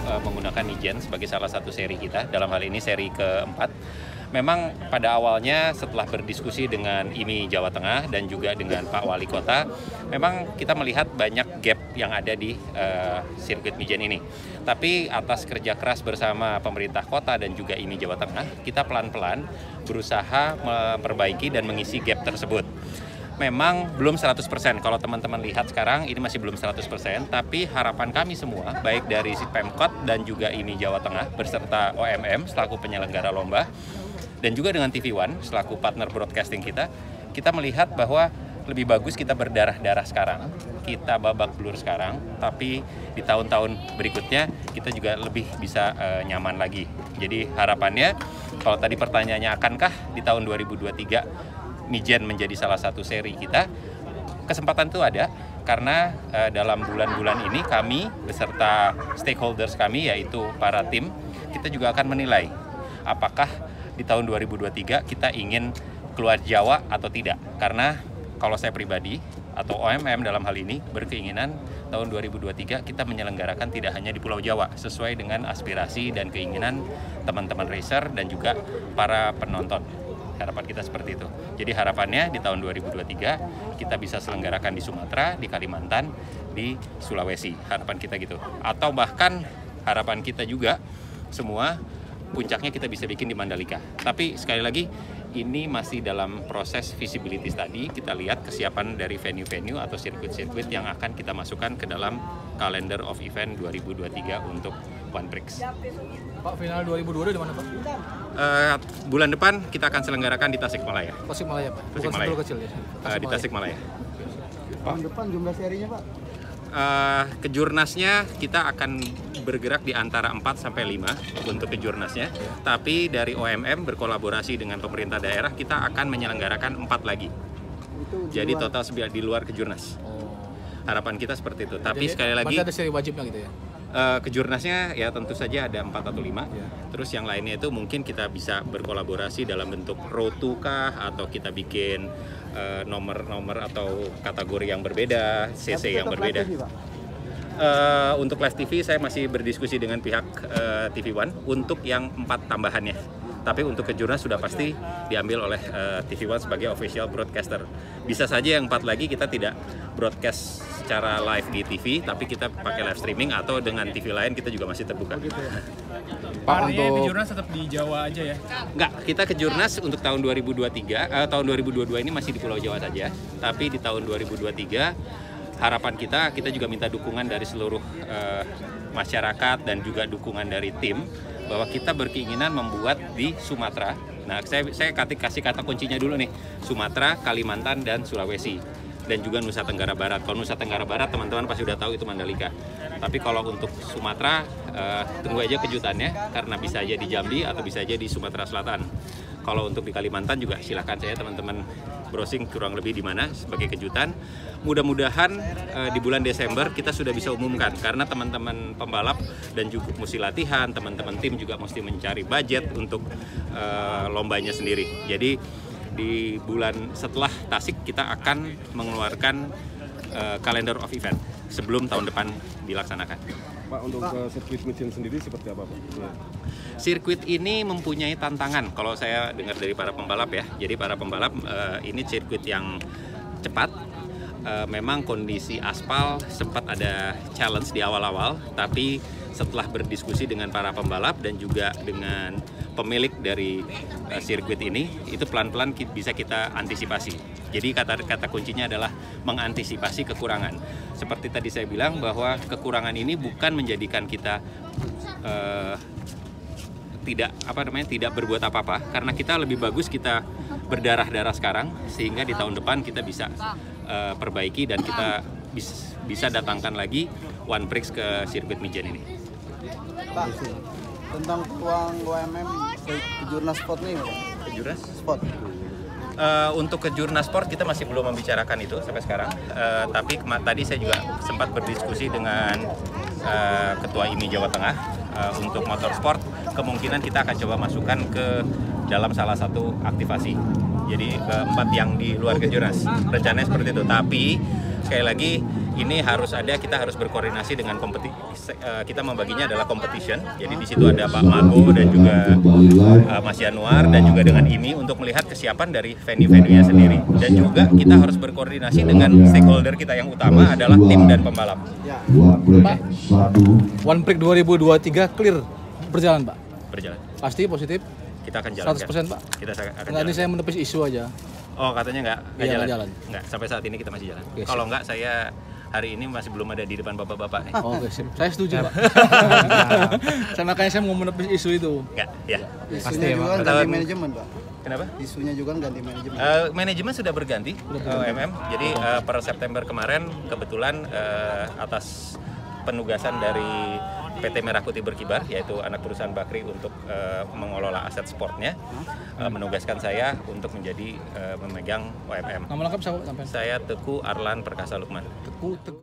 menggunakan Nijen sebagai salah satu seri kita, dalam hal ini seri keempat. Memang pada awalnya setelah berdiskusi dengan IMI Jawa Tengah dan juga dengan Pak Wali Kota, memang kita melihat banyak gap yang ada di sirkuit Mijen ini. Tapi atas kerja keras bersama pemerintah kota dan juga IMI Jawa Tengah, kita pelan-pelan berusaha memperbaiki dan mengisi gap tersebut. Memang belum 100%, kalau teman-teman lihat sekarang ini masih belum 100%, tapi harapan kami semua, baik dari Pemkot dan juga IMI Jawa Tengah beserta OMM selaku penyelenggara lomba, dan juga dengan TV One selaku partner broadcasting kita melihat bahwa lebih bagus kita berdarah-darah sekarang, kita babak belur sekarang, tapi di tahun-tahun berikutnya kita juga lebih bisa nyaman lagi. Jadi harapannya, kalau tadi pertanyaannya akankah di tahun 2023 Mijen menjadi salah satu seri kita, kesempatan itu ada, karena dalam bulan-bulan ini kami beserta stakeholders kami, yaitu para tim, kita juga akan menilai apakah di tahun 2023 kita ingin keluar Jawa atau tidak. Karena kalau saya pribadi atau OMM dalam hal ini berkeinginan tahun 2023 kita menyelenggarakan tidak hanya di Pulau Jawa, sesuai dengan aspirasi dan keinginan teman-teman racer dan juga para penonton. Harapan kita seperti itu. Jadi harapannya di tahun 2023 kita bisa selenggarakan di Sumatera, di Kalimantan, di Sulawesi. Harapan kita gitu. Atau bahkan harapan kita juga semua puncaknya kita bisa bikin di Mandalika. Tapi sekali lagi ini masih dalam proses feasibility study. Kita lihat kesiapan dari venue-venue atau sirkuit-sirkuit yang akan kita masukkan ke dalam calendar of event 2023 untuk One Prix. Pak, final 2022 di mana, Pak? Bulan depan kita akan selenggarakan di Tasikmalaya. Tasikmalaya, Pak. Bukan Tasikmalaya. Sentul kecil ya. Di Tasikmalaya. Tahun depan jumlah serinya, Pak? Kejurnasnya kita akan bergerak di antara 4 sampai 5 untuk kejurnasnya. Tapi dari OMM berkolaborasi dengan pemerintah daerah kita akan menyelenggarakan 4 lagi. Jadi total 9 di luar kejurnas. Harapan kita seperti itu. Tapi Jadi, sekali lagi masih ada seri wajibnya gitu ya. Kejurnasnya ya tentu saja ada 4 atau 5. Terus yang lainnya itu mungkin kita bisa berkolaborasi dalam bentuk road to kah, atau kita bikin nomor-nomor atau kategori yang berbeda, CC yang berbeda. Untuk Live TV saya masih berdiskusi dengan pihak TV One untuk yang 4 tambahannya. Tapi untuk kejurnas sudah pasti diambil oleh TV One sebagai official broadcaster. Bisa saja yang 4 lagi kita tidak broadcast secara live di TV, tapi kita pakai live streaming, atau dengan TV lain kita juga masih terbuka. Pak, untuk kejurnas tetap di Jawa aja ya? Enggak, kita kejurnas untuk tahun 2023, tahun 2022 ini masih di Pulau Jawa saja. Tapi di tahun 2023 harapan kita juga minta dukungan dari seluruh masyarakat dan juga dukungan dari tim, bahwa kita berkeinginan membuat di Sumatera. Nah, saya kasih kata kuncinya dulu nih, Sumatera, Kalimantan, dan Sulawesi. Dan juga Nusa Tenggara Barat. Kalau Nusa Tenggara Barat teman-teman pasti udah tahu itu Mandalika. Tapi kalau untuk Sumatera, tunggu aja kejutannya, karena bisa aja di Jambi atau bisa aja di Sumatera Selatan. Kalau untuk di Kalimantan juga silakan saya teman-teman browsing kurang lebih di mana sebagai kejutan. Mudah-mudahan di bulan Desember kita sudah bisa umumkan, karena teman-teman pembalap dan juga mesti latihan, teman-teman tim juga mesti mencari budget untuk lombanya sendiri. Jadi di bulan setelah Tasik kita akan mengeluarkan calendar of event sebelum tahun depan dilaksanakan. Pak, untuk sirkuit Mijen sendiri seperti apa, Pak? Sirkuit ini mempunyai tantangan kalau saya dengar dari para pembalap ya. Jadi para pembalap ini sirkuit yang cepat. Memang kondisi aspal sempat ada challenge di awal-awal, tapi setelah berdiskusi dengan para pembalap dan juga dengan pemilik dari sirkuit ini, itu pelan-pelan bisa kita antisipasi. Jadi kata kuncinya adalah mengantisipasi kekurangan. Seperti tadi saya bilang bahwa kekurangan ini bukan menjadikan kita tidak berbuat apa-apa, karena kita lebih bagus kita berdarah-darah sekarang, sehingga di tahun depan kita bisa perbaiki dan kita bisa datangkan lagi One Prix ke sirkuit Mijen ini. Pak, tentang peluang OMM kejurnas sport nih, Pak. Kejurnas? Sport. Untuk kejurnas sport kita masih belum membicarakan itu sampai sekarang. Tapi tadi saya juga sempat berdiskusi dengan Ketua IMI Jawa Tengah untuk motorsport. Kemungkinan kita akan coba masukkan ke dalam salah satu aktivasi. Jadi keempat yang di luar kejurnas. Rencananya seperti itu. Tapi sekali lagi ini kita harus berkoordinasi dengan kita membaginya adalah competition. Jadi di situ ada Pak Mago dan juga Mas Januar dan juga dengan IMI untuk melihat kesiapan dari venue-venuenya sendiri. Dan juga kita harus berkoordinasi dengan stakeholder kita yang utama adalah tim dan pembalap. Pak, One Prix 2023 clear berjalan, Pak? Berjalan. Pasti positif? Kita akan jalankan. 100%, Pak? Kita akan Enggak, ini jalan. saya menepis isu aja. Oh, katanya nggak Iya, jalan? jalan. Nggak, sampai saat ini kita masih jalan. Oke, kalau nggak, saya hari ini masih belum ada di depan bapak-bapak nih. Oke, sip. Saya setuju, Pak. Makanya saya mau menepis isu itu. Nggak, ya. Isunya juga kan ganti manajemen, Pak. Kenapa? Isunya juga kan ganti manajemen. Manajemen sudah berganti, MM. Jadi per September kemarin kebetulan atas penugasan dari PT Merah Putih Berkibar, yaitu anak perusahaan Bakri untuk mengelola aset sportnya, menugaskan saya untuk menjadi memegang OMM. Nama lengkap siapa sampai? Saya Teguh Arlan Perkasa Lukman. Teguh.